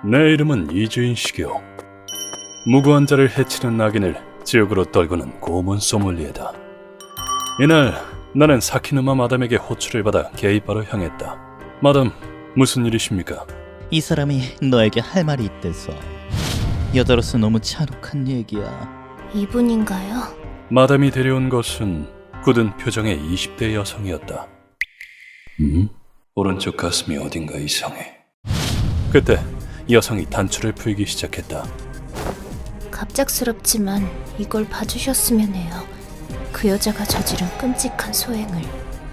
내 이름은 이주인식이요. 무고한 자를 해치는 악인을 지옥으로 떨구는 고문 소믈리에다. 이날 나는 사키누마 마담에게 호출을 받아 게이바로 향했다. 마담, 무슨 일이십니까? 이 사람이 너에게 할 말이 있대서. 여자로서 너무 잔혹한 얘기야. 이분인가요? 마담이 데려온 것은 굳은 표정의 20대 여성이었다. 오른쪽 가슴이 어딘가 이상해. 그때 여성이 단추를 풀기 시작했다. 갑작스럽지만 이걸 봐주셨으면 해요. 그 여자가 저지른 끔찍한 소행을.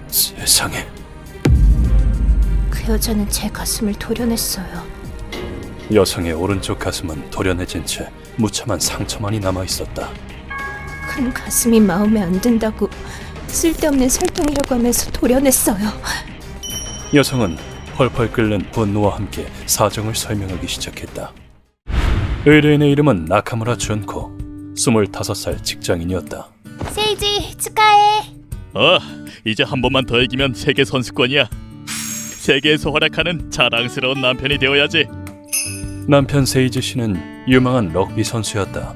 세상에. 그 여자는 제 가슴을 도려냈어요. 여성의 오른쪽 가슴은 도려내진 채 무참한 상처만이 남아있었다. 큰 가슴이 마음에 안 든다고 쓸데없는 설동이라고 하면서 도려냈어요. 여성은 펄펄 끓는 분노와 함께 사정을 설명하기 시작했다. 의뢰인의 이름은 나카무라 준코, 25살 직장인이었다. 세이지 축하해. 이제 한 번만 더 이기면 세계 선수권이야. 세계에서 활약하는 자랑스러운 남편이 되어야지. 남편 세이지 씨는 유망한 럭비 선수였다.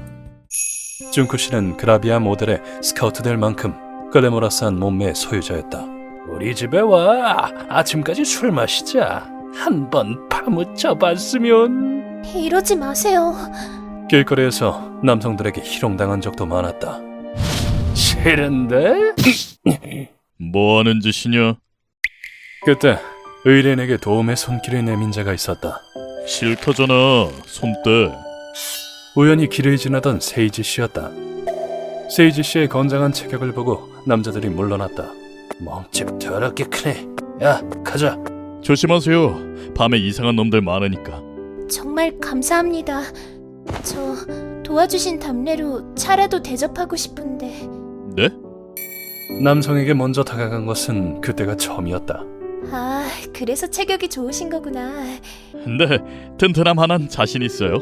준코 씨는 그라비아 모델에 스카우트 될 만큼 글래머러스한 몸매의 소유자였다. 우리 집에 와. 아침까지 술 마시자. 한번 파묻혀봤으면. 이러지 마세요. 길거리에서 남성들에게 희롱당한 적도 많았다. 싫은데? 뭐하는 짓이냐? 그때 의뢰인에게 도움의 손길을 내민 자가 있었다. 싫다잖아. 손 떼. 우연히 길을 지나던 세이지 씨였다. 세이지 씨의 건장한 체격을 보고 남자들이 물러났다. 몸집 더럽게 크네. 야, 가자. 조심하세요. 밤에 이상한 놈들 많으니까. 정말 감사합니다. 저 도와주신 답례로 차라도 대접하고 싶은데. 네? 남성에게 먼저 다가간 것은 그때가 처음이었다. 아, 그래서 체격이 좋으신 거구나. 네, 튼튼함 하나는 자신 있어요.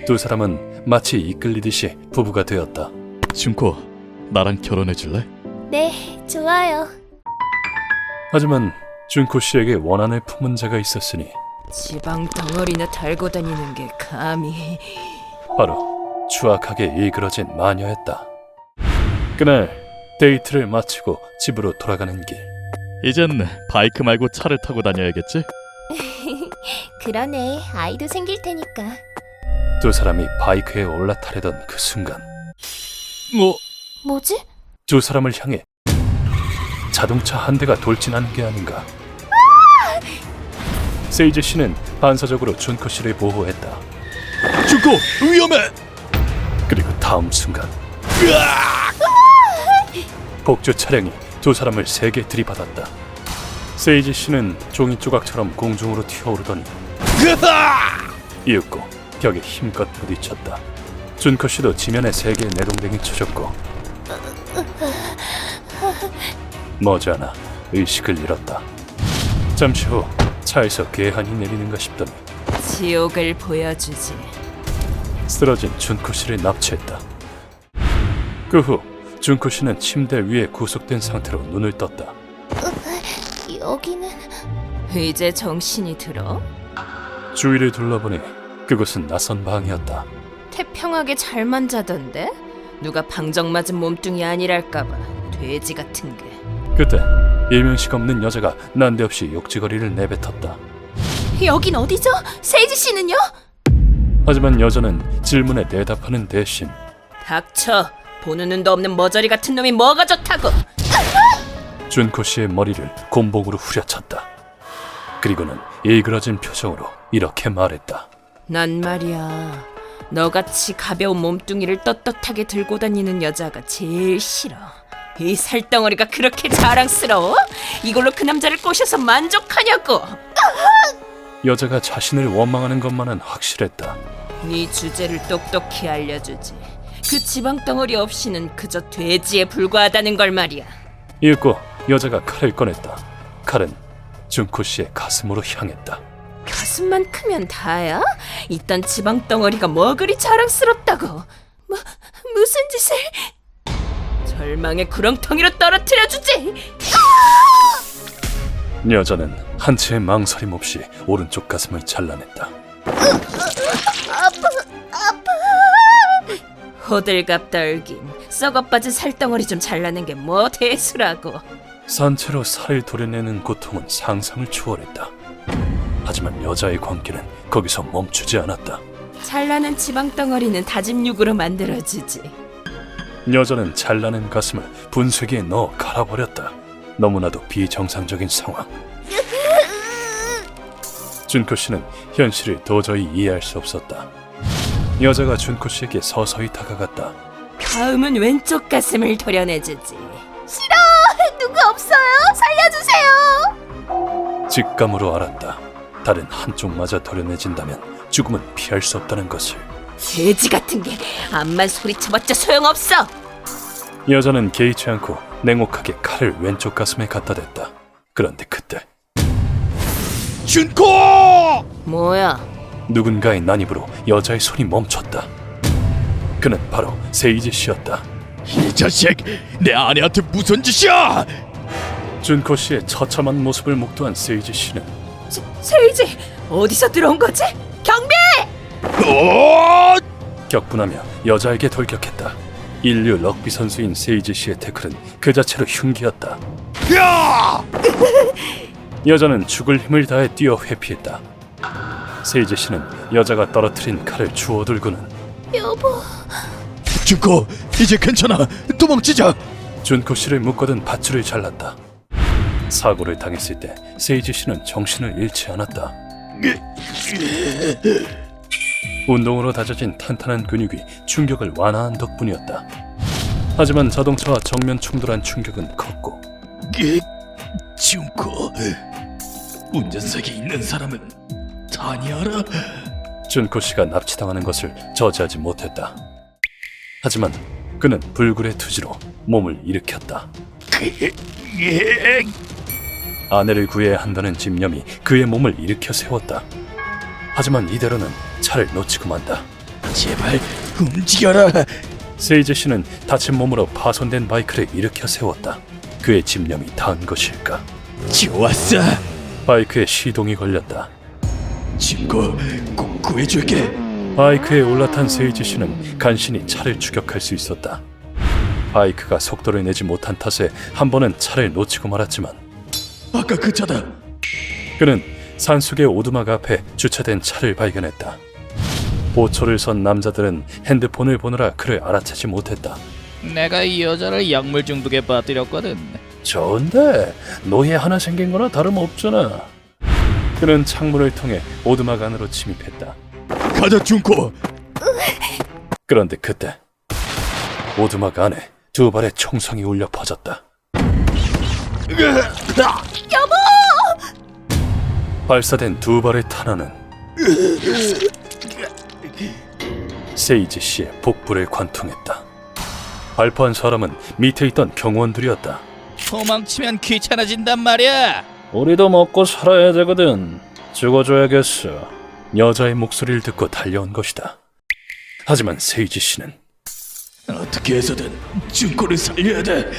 두 사람은 마치 이끌리듯이 부부가 되었다. 준코, 나랑 결혼해 줄래? 네, 좋아요. 하지만 준코 씨에게 원한을 품은 자가 있었으니 지방 덩어리나 달고 다니는 게 감히. 바로 추악하게 일그러진 마녀였다. 그날 데이트를 마치고 집으로 돌아가는 길. 이젠 바이크 말고 차를 타고 다녀야겠지? 그러네, 아이도 생길 테니까. 두 사람이 바이크에 올라타려던 그 순간 뭐지? 두 사람을 향해 자동차 한 대가 돌진하는 게 아닌가. 세이지 씨는 반사적으로 준코 씨를 보호했다. 준코, 위험해! 그리고 다음 순간 복주 차량이 두 사람을 세게 들이받았다. 세이지 씨는 종이 조각처럼 공중으로 튀어오르더니 이윽고 벽에 힘껏 부딪혔다. 준코 씨도 지면에 세게 내동댕이 쳐졌고 머지않아 의식을 잃었다. 잠시 후 차에서 괴한이 내리는가 싶더니 지옥을 보여주지. 쓰러진 준코 씨를 납치했다. 그 후 준코 씨는 침대 위에 구속된 상태로 눈을 떴다. 여기는... 이제 정신이 들어? 주위를 둘러보니 그곳은 낯선 방이었다. 태평하게 잘만 자던데? 누가 방정 맞은 몸뚱이 아니랄까봐 돼지 같은 게. 그때 일면식 없는 여자가 난데없이 욕지거리를 내뱉었다. 여긴 어디죠? 세이지 씨는요? 하지만 여자는 질문에 대답하는 대신 닥쳐! 보는 눈도 없는 머저리 같은 놈이 뭐가 좋다고! 준코 씨의 머리를 곤봉으로 후려쳤다. 그리고는 일그러진 표정으로 이렇게 말했다. 난 말이야, 너같이 가벼운 몸뚱이를 떳떳하게 들고 다니는 여자가 제일 싫어. 이 살덩어리가 그렇게 자랑스러워? 이걸로 그 남자를 꼬셔서 만족하냐고! 여자가 자신을 원망하는 것만은 확실했다. 네 주제를 똑똑히 알려주지. 그 지방덩어리 없이는 그저 돼지에 불과하다는 걸 말이야. 이윽고 여자가 칼을 꺼냈다. 칼은 준코 씨의 가슴으로 향했다. 가슴만 크면 다야? 이딴 지방덩어리가 뭐 그리 자랑스럽다고? 무슨 짓을? 절망의 구렁텅이로 떨어뜨려주지! 여자는 한치의 망설임 없이 오른쪽 가슴을 잘라냈다. 호들갑 떨긴 썩어빠진 살덩어리 좀 잘라낸 게 뭐 대수라고. 산채로 살을 도려내는 고통은 상상을 초월했다. 하지만 여자의 광기는 거기서 멈추지 않았다. 잘라낸 지방덩어리는 다짐 육으로 만들어지지. 여자는 잘나는 가슴을 분쇄기에 넣어 갈아버렸다. 너무나도 비정상적인 상황. 준코 씨는 현실을 도저히 이해할 수 없었다. 여자가 준코 씨에게 서서히 다가갔다. 다음은 왼쪽 가슴을 도려내주지. 누구 없어요? 살려주세요. 직감으로 알았다. 다른 한쪽마저 도려내진다면 죽음은 피할 수 없다는 것을. 돼지 같은 게 암만 소리쳐봤자 소용없어. 여자는 개의치 않고 냉혹하게 칼을 왼쪽 가슴에 갖다 댔다. 그런데 그때 준코! 뭐야? 누군가의 난입으로 여자의 손이 멈췄다. 그는 바로 세이지 씨였다. 이 자식, 내 아내한테 무슨 짓이야? 준코 씨의 처참한 모습을 목도한 세이지 씨는 세이지 어디서 들어온 거지? 경비! 어! 격분하며 여자에게 돌격했다. 인류 럭비 선수인 세이지 씨의 태클은 그 자체로 흉기였다. 야! 여자는 죽을 힘을 다해 뛰어 회피했다. 세이지 씨는 여자가 떨어뜨린 칼을 주워 들고는 여보. 준코, 이제 괜찮아. 도망치자. 준코 씨를 묶어둔 밧줄을 잘랐다. 사고를 당했을 때 세이지 씨는 정신을 잃지 않았다. 운동으로 다져진 탄탄한 근육이 충격을 완화한 덕분이었다. 하지만 자동차와 정면 충돌한 충격은 컸고 준코, 운전석에 있는 사람은 다니아라. 준코 씨가 납치당하는 것을 저지하지 못했다. 하지만 그는 불굴의 투지로 몸을 일으켰다. 아내를 구해야 한다는 집념이 그의 몸을 일으켜 세웠다. 하지만 이대로는 차를 놓치고 만다. 제발 움직여라. 세이지 씨는 다친 몸으로 파손된 바이크를 일으켜 세웠다. 그의 집념이 닿은 것일까? 좋았어. 바이크에 시동이 걸렸다. 준코, 꼭 구해줄게. 바이크에 올라탄 세이지 씨는 간신히 차를 추격할 수 있었다. 바이크가 속도를 내지 못한 탓에 한 번은 차를 놓치고 말았지만 아까 그 차다. 그는 산속의 오두막 앞에 주차된 차를 발견했다. 보초를 선 남자들은 핸드폰을 보느라 그를 알아채지 못했다. 내가 이 여자를 약물 중독에 빠뜨렸거든. 좋은데 노예 하나 생긴 거나 다름없잖아. 그는 창문을 통해 오두막 안으로 침입했다. 가자, 준코. 그런데 그때 오두막 안에 두 발의 총성이 울려 퍼졌다. 발사된 두 발의 탄환은 세이지 씨의 복부를 관통했다. 발포한 사람은 밑에 있던 경호원들이었다. 도망치면 귀찮아진단 말이야. 우리도 먹고 살아야 되거든. 죽어줘야겠어. 여자의 목소리를 듣고 달려온 것이다. 하지만 세이지 씨는 어떻게 해서든 준코를 살려야 돼.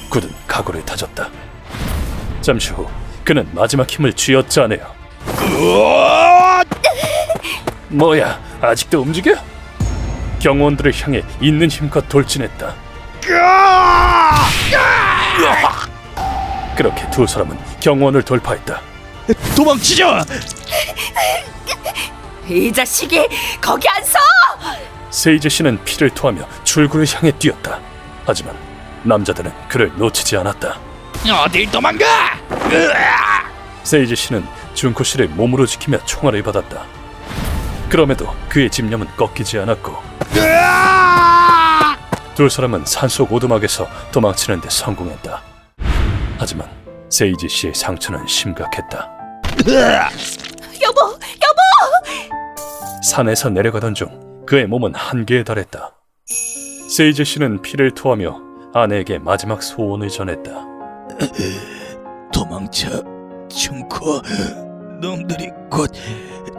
굳은 각오를 다졌다. 잠시 후 그는 마지막 힘을 쥐어짜내어 뭐야, 아직도 움직여? 경호원들을 향해 있는 힘껏 돌진했다. 그렇게 두 사람은 경호원을 돌파했다. 도망치자. 이 자식이 거기 안 서! 세이지 씨는 피를 토하며 출구를 향해 뛰었다. 하지만 남자들은 그를 놓치지 않았다. 어딜 도망가? 세이지 씨는 준코 씨를 몸으로 지키며 총알을 받았다. 그럼에도 그의 집념은 꺾이지 않았고 두 사람은 산속 오두막에서 도망치는 데 성공했다. 하지만 세이지 씨의 상처는 심각했다. 여보. 산에서 내려가던 중 그의 몸은 한계에 달했다. 세이지 씨는 피를 토하며 아내에게 마지막 소원을 전했다. 도망쳐, 준코. 놈들이 곧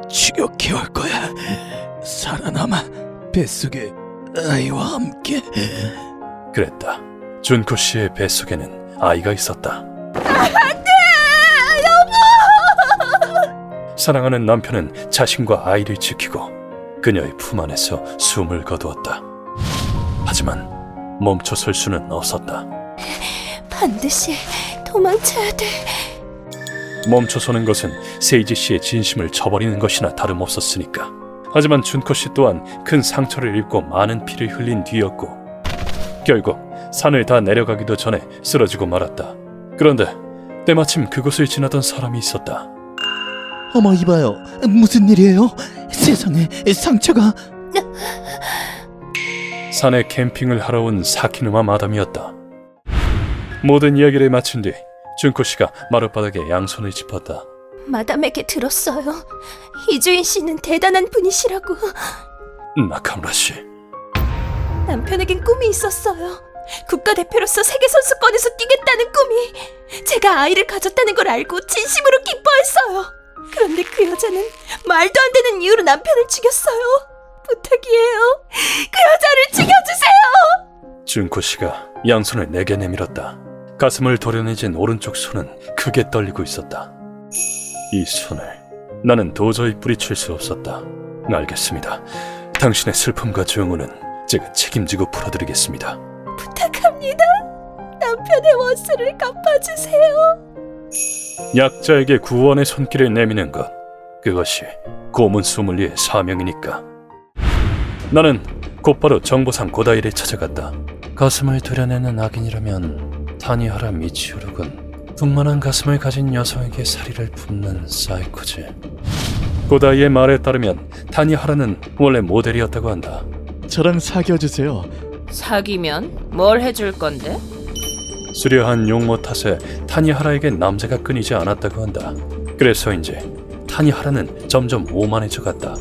추격해 올 거야. 살아남아, 뱃속에 아이와 함께. 그랬다. 준코 씨의 뱃속에는 아이가 있었다. 사랑하는 남편은 자신과 아이를 지키고 그녀의 품 안에서 숨을 거두었다. 하지만 멈춰설 수는 없었다. 반드시 도망쳐야 돼. 멈춰서는 것은 세이지 씨의 진심을 저버리는 것이나 다름없었으니까. 하지만 준코 씨 또한 큰 상처를 입고 많은 피를 흘린 뒤였고 결국 산을 다 내려가기도 전에 쓰러지고 말았다. 그런데 때마침 그곳을 지나던 사람이 있었다. 어머 이봐요. 무슨 일이에요? 세상에 상처가... 산에 캠핑을 하러 온 사키누마 마담이었다. 모든 이야기를 마친 뒤 준코 씨가 마룻바닥에 양손을 짚었다. 마담에게 들었어요. 이주인 씨는 대단한 분이시라고. 나카무라 씨, 남편에겐 꿈이 있었어요. 국가대표로서 세계선수권에서 뛰겠다는 꿈이. 제가 아이를 가졌다는 걸 알고 진심으로 기뻐했어요. 그런데 그 여자는 말도 안 되는 이유로 남편을 죽였어요. 부탁이에요. 그 여자를 죽여주세요. 준코 씨가 양손을 내게 내밀었다. 가슴을 도려내진 오른쪽 손은 크게 떨리고 있었다. 이 손을 나는 도저히 뿌리칠 수 없었다. 알겠습니다. 당신의 슬픔과 증오는 제가 책임지고 풀어드리겠습니다. 부탁합니다. 남편의 원수를 갚아주세요. 약자에게 구원의 손길을 내미는 것, 그것이 고문 소믈리의 사명이니까. 나는 곧바로 정보상 고다이를 찾아갔다. 가슴을 도려내는 악인이라면 타니하라 미치오르군. 풍만한 가슴을 가진 여성에게 사리를 붓는 사이코지. 고다이의 말에 따르면 타니하라는 원래 모델이었다고 한다. 저랑 사귀어주세요. 사귀면 뭘 해줄 건데? 수려한 용모 탓에 타니하라에겐 남자가 끊이지 않았다고 한다. 그래서인지 타니하라는 점점 오만해져 갔다.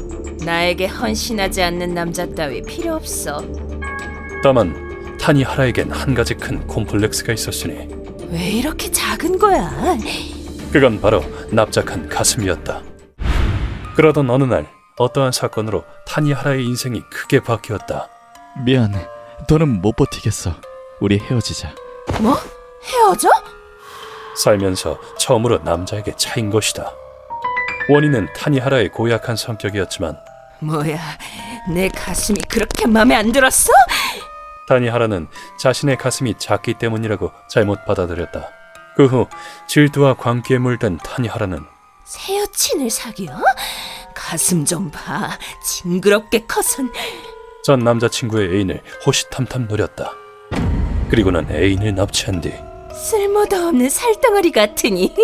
나에게 헌신하지 않는 남자 따위 필요 없어. 다만 타니하라에겐 한 가지 큰 콤플렉스가 있었으니 왜 이렇게 작은 거야? 그건 바로 납작한 가슴이었다. 그러던 어느 날 어떠한 사건으로 타니하라의 인생이 크게 바뀌었다. 미안, 더는 못 버티겠어. 우리 헤어지자. 뭐? 헤어져? 살면서 처음으로 남자에게 차인 것이다. 원인은 타니하라의 고약한 성격이었지만 뭐야, 내 가슴이 그렇게 맘에 안 들었어? 타니하라는 자신의 가슴이 작기 때문이라고 잘못 받아들였다. 그 후 질투와 광기에 물든 타니하라는 새 여친을 사귀어? 가슴 좀 봐. 징그럽게 커선. 전 남자친구의 애인을 호시탐탐 노렸다. 그리고는 애인을 납치한 뒤 쓸모도 없는 살덩어리 같으니.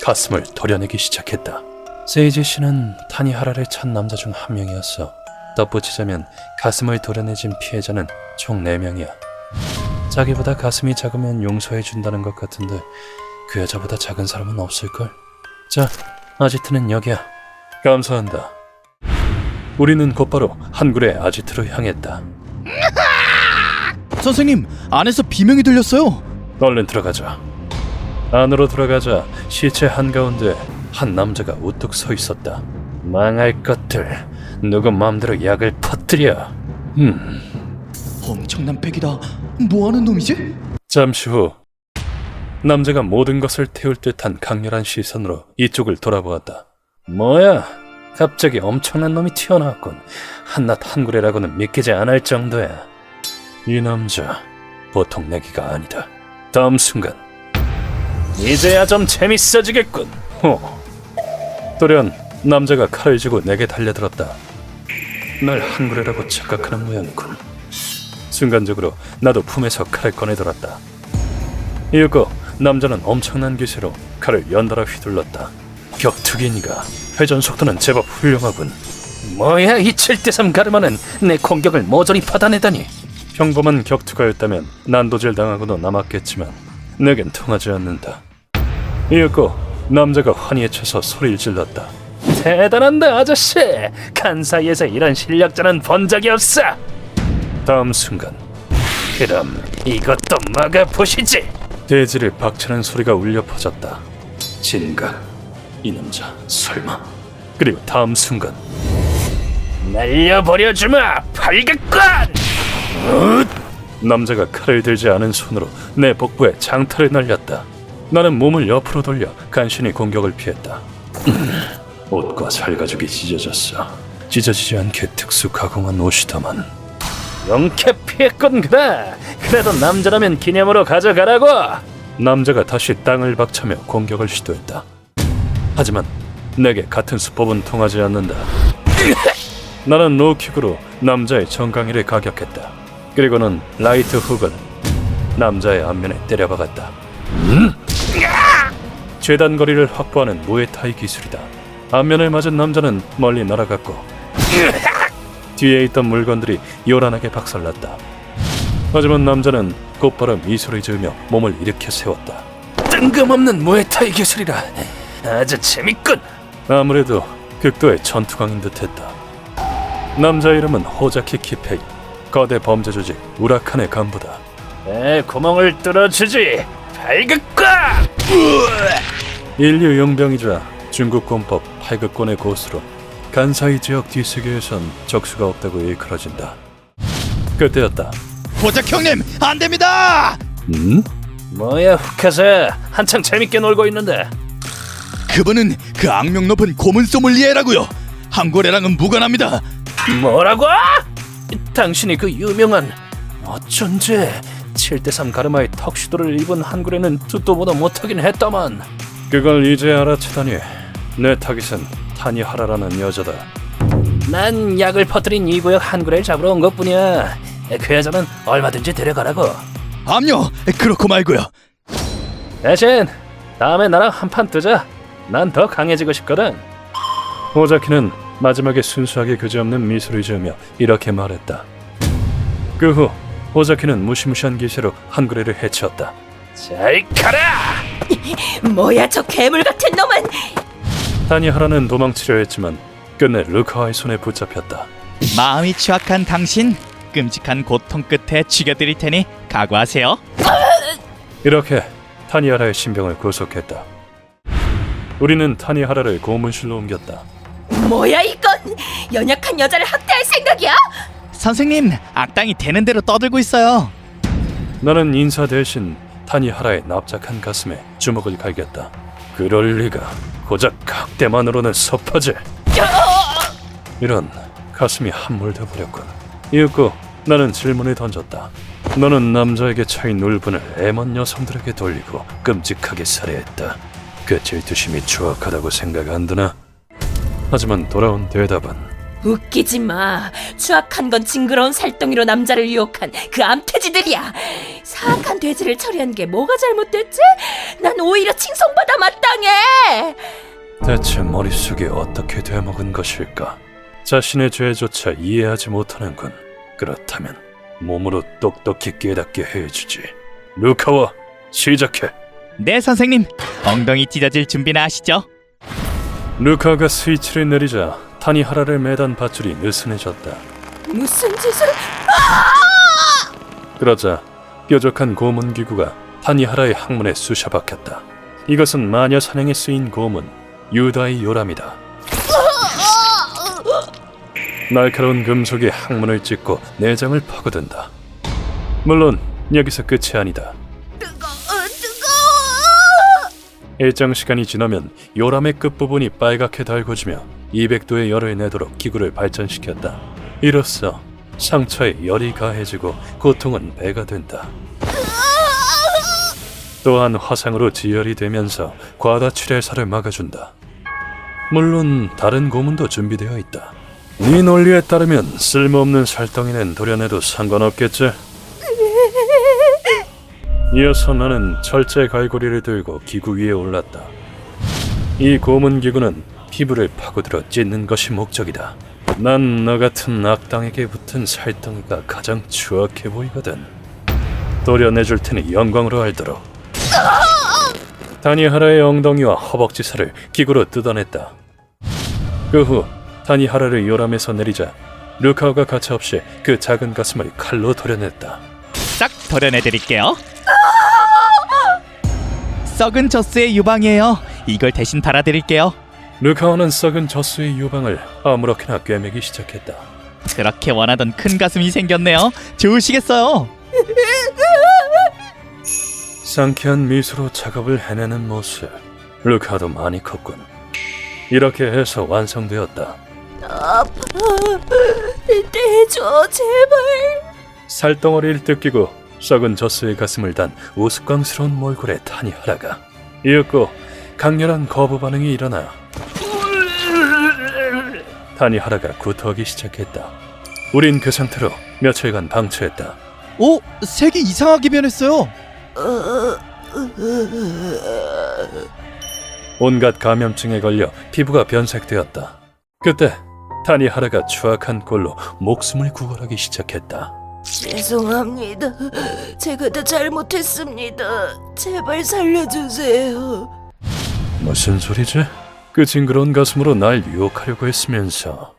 가슴을 도려내기 시작했다. 세이지 씨는 타니하라를 찬 남자 중 한 명이었어. 덧붙이자면 가슴을 도려내진 피해자는 총 4명이야. 자기보다 가슴이 작으면 용서해준다는 것 같은데 그 여자보다 작은 사람은 없을걸? 자, 아지트는 여기야. 감사한다. 우리는 곧바로 한굴의 아지트로 향했다. 선생님, 안에서 비명이 들렸어요. 얼른 들어가자. 안으로 들어가자 시체 한가운데 한 남자가 우뚝 서 있었다. 망할 것들, 누구 맘대로 약을 퍼뜨려. 엄청난 팩이다. 뭐하는 놈이지? 잠시 후 남자가 모든 것을 태울 듯한 강렬한 시선으로 이쪽을 돌아보았다. 뭐야? 갑자기 엄청난 놈이 튀어나왔군. 한낱 한구레라고는 믿기지 않을 정도야. 이 남자 보통 내기가 아니다. 다음 순간 이제야 좀 재밌어지겠군. 돌연 남자가 칼을 쥐고 내게 달려들었다. 날 한구레라고 착각하는 모양이군. 순간적으로 나도 품에서 칼을 꺼내들었다. 이윽고 남자는 엄청난 기세로 칼을 연달아 휘둘렀다. 격투기인가? 회전 속도는 제법 훌륭하군. 뭐야, 이 7대3 가르마는 내 공격을 모조리 받아내다니. 평범한 격투가였다면 난도질 당하고도 남았겠지만 내겐 통하지 않는다. 이윽고 남자가 환희에 차서 소리를 질렀다. 대단한다, 아저씨. 칸사이에서 이런 실력자는 본 적이 없어. 다음 순간, 그럼 이것도 막아보시지. 대지를 박차는 소리가 울려 퍼졌다. 진각, 이 남자 설마. 그리고 다음 순간, 날려버려주마, 팔각관! 남자가 칼을 들지 않은 손으로 내 복부에 장타를 날렸다. 나는 몸을 옆으로 돌려 간신히 공격을 피했다. 옷과 살가죽이 찢어졌어. 찢어지지 않게 특수 가공한 옷이다만. 영케 피했군. 그래. 그래도 남자라면 기념으로 가져가라고. 남자가 다시 땅을 박차며 공격을 시도했다. 하지만 내게 같은 수법은 통하지 않는다. 나는 로킥으로 남자의 정강이를 가격했다. 그리고는 라이트 훅을 남자의 앞면에 때려박았다. 최단 거리를 확보하는 무에타이 기술이다. 앞면을 맞은 남자는 멀리 날아갔고 뒤에 있던 물건들이 요란하게 박살났다. 하지만 남자는 곧바로 미소를 지으며 몸을 일으켜 세웠다. 뜬금없는 무에타이 기술이라 아주 재밌군. 아무래도 극도의 전투광인 듯했다. 남자의 이름은 호자키 키페이. 거대 범죄 조직 우라칸의 간부다. 내 구멍을 뚫어주지. 팔극과! 인류 용병이자 중국 공법 팔극권의 고수로 간사이 지역 뒷세계에선 적수가 없다고 일컬어진다. 그때였다. 호작 형님 안 됩니다. 뭐야 흑해서 한창 재밌게 놀고 있는데. 그분은 그 악명 높은 고문 소믈리에라고요. 한고래랑은 무관합니다. 뭐라고? 당신이 그 유명한 어쩐지 7대3 가르마의 턱시도를 입은 한글에는 듣도 보다 못하긴 했다만. 그걸 이제 알아채다니. 내 타깃은 타니하라라는 여자다. 난 약을 퍼뜨린 이 구역 한글을 잡으러 온 것뿐이야. 그 여자는 얼마든지 데려가라고. 암요 그렇고 말고요. 대신 다음에 나랑 한판 뜨자. 난 더 강해지고 싶거든. 호자키는 마지막에 순수하게 그지없는 미소를 지으며 이렇게 말했다. 그 후 호자키는 무시무시한 기세로 한그레를 해치웠다. 잘 가라! 뭐야 저 괴물 같은 놈은! 타니하라는 도망치려 했지만 끝내 루카와의 손에 붙잡혔다. 마음이 추악한 당신, 끔찍한 고통 끝에 죽여드릴 테니 각오하세요. 이렇게 타니하라의 신병을 구속했다. 우리는 타니하라를 고문실로 옮겼다. 뭐야 이건! 연약한 여자를 학대할 생각이야? 선생님, 악당이 되는 대로 떠들고 있어요. 나는 인사 대신 타니하라의 납작한 가슴에 주먹을 갈겼다. 그럴 리가. 고작 학대만으로는 섭하지. 이런, 가슴이 함몰돼 버렸군. 이윽고 나는 질문을 던졌다. 너는 남자에게 차인 울분을 애먼 여성들에게 돌리고 끔찍하게 살해했다. 그 질투심이 추악하다고 생각 안 드나? 하지만 돌아온 대답은 웃기지 마. 추악한 건 징그러운 살덩이로 남자를 유혹한 그 암태지들이야. 사악한 돼지를 처리한 게 뭐가 잘못됐지? 난 오히려 칭송받아 마땅해. 대체 머릿속에 어떻게 되먹은 것일까? 자신의 죄조차 이해하지 못하는군. 그렇다면 몸으로 똑똑히 깨닫게 해주지. 루카와 시작해. 네, 선생님. 엉덩이 찢어질 준비나 하시죠. 루카가 스위치를 내리자 타니하라를 매단 밧줄이 느슨해졌다. 무슨 짓을... 그러자 뾰족한 고문 기구가 타니하라의 항문에 쑤셔 박혔다. 이것은 마녀 사냥에 쓰인 고문 유다의 요람이다. 날카로운 금속이 항문을 찢고 내장을 파고든다. 물론 여기서 끝이 아니다. 일정 시간이 지나면 요람의 끝부분이 빨갛게 달궈지며 200도의 열을 내도록 기구를 발전시켰다. 이로써 상처에 열이 가해지고 고통은 배가 된다. 또한 화상으로 지혈이 되면서 과다출혈사를 막아준다. 물론 다른 고문도 준비되어 있다. 네 논리에 따르면 쓸모없는 살덩이는 도려내도 상관없겠지? 이어서 나는 철제 갈고리를 들고 기구 위에 올랐다. 이 고문 기구는 피부를 파고들어 찢는 것이 목적이다. 난 너 같은 악당에게 붙은 살덩이가 가장 추악해 보이거든. 도려내줄 테니 영광으로 알도록. 타니하라의 엉덩이와 허벅지 살을 기구로 뜯어냈다. 그 후 타니하라를 요람에서 내리자 루카오가 가차없이 그 작은 가슴을 칼로 도려냈다. 싹 도려내드릴게요. 썩은 젖소의 유방이에요. 이걸 대신 달아드릴게요. 루카오는 썩은 젖소의 유방을 아무렇게나 꿰매기 시작했다. 그렇게 원하던 큰 가슴이 생겼네요. 좋으시겠어요? 상쾌한 미소로 작업을 해내는 모습. 루카도 많이 컸군. 이렇게 해서 완성되었다. 아파. 떼줘, 제발. 살덩어리를 뜯기고 썩은 젖소의 가슴을 단 우스꽝스러운 몰골의 타니하라가 이윽고 강렬한 거부 반응이 일어나 타니하라가 구토하기 시작했다. 우린 그 상태로 며칠간 방치했다. 오, 색이 이상하게 변했어요. 온갖 감염증에 걸려 피부가 변색되었다. 그때 타니하라가 추악한 꼴로 목숨을 구걸하기 시작했다. 죄송합니다. 제가 다 잘못했습니다. 제발 살려주세요. 무슨 소리지? 그 징그러운 가슴으로 날 유혹하려고 했으면서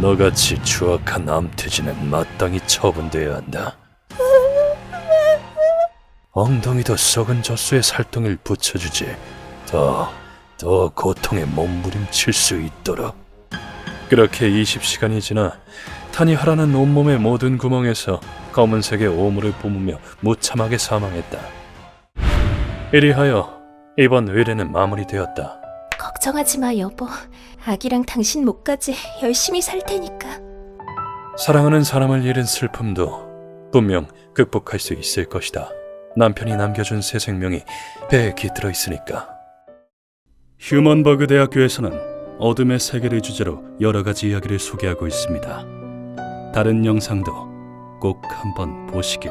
너같이 추악한 암태지는 마땅히 처분돼야 한다. 엉덩이도 썩은 젖소에 살덩이를 붙여주지. 더 고통에 몸부림칠 수 있도록. 그렇게 20시간이 지나 타니하라는 온몸의 모든 구멍에서 검은색의 오물을 뿜으며 무참하게 사망했다. 이리하여 이번 의뢰는 마무리되었다. 걱정하지 마, 여보. 아기랑 당신 목까지 열심히 살 테니까. 사랑하는 사람을 잃은 슬픔도 분명 극복할 수 있을 것이다. 남편이 남겨준 새 생명이 배에 깃들어 있으니까. 휴먼버그 대학교에서는 어둠의 세계를 주제로 여러 가지 이야기를 소개하고 있습니다. 다른 영상도 꼭 한번 보시길.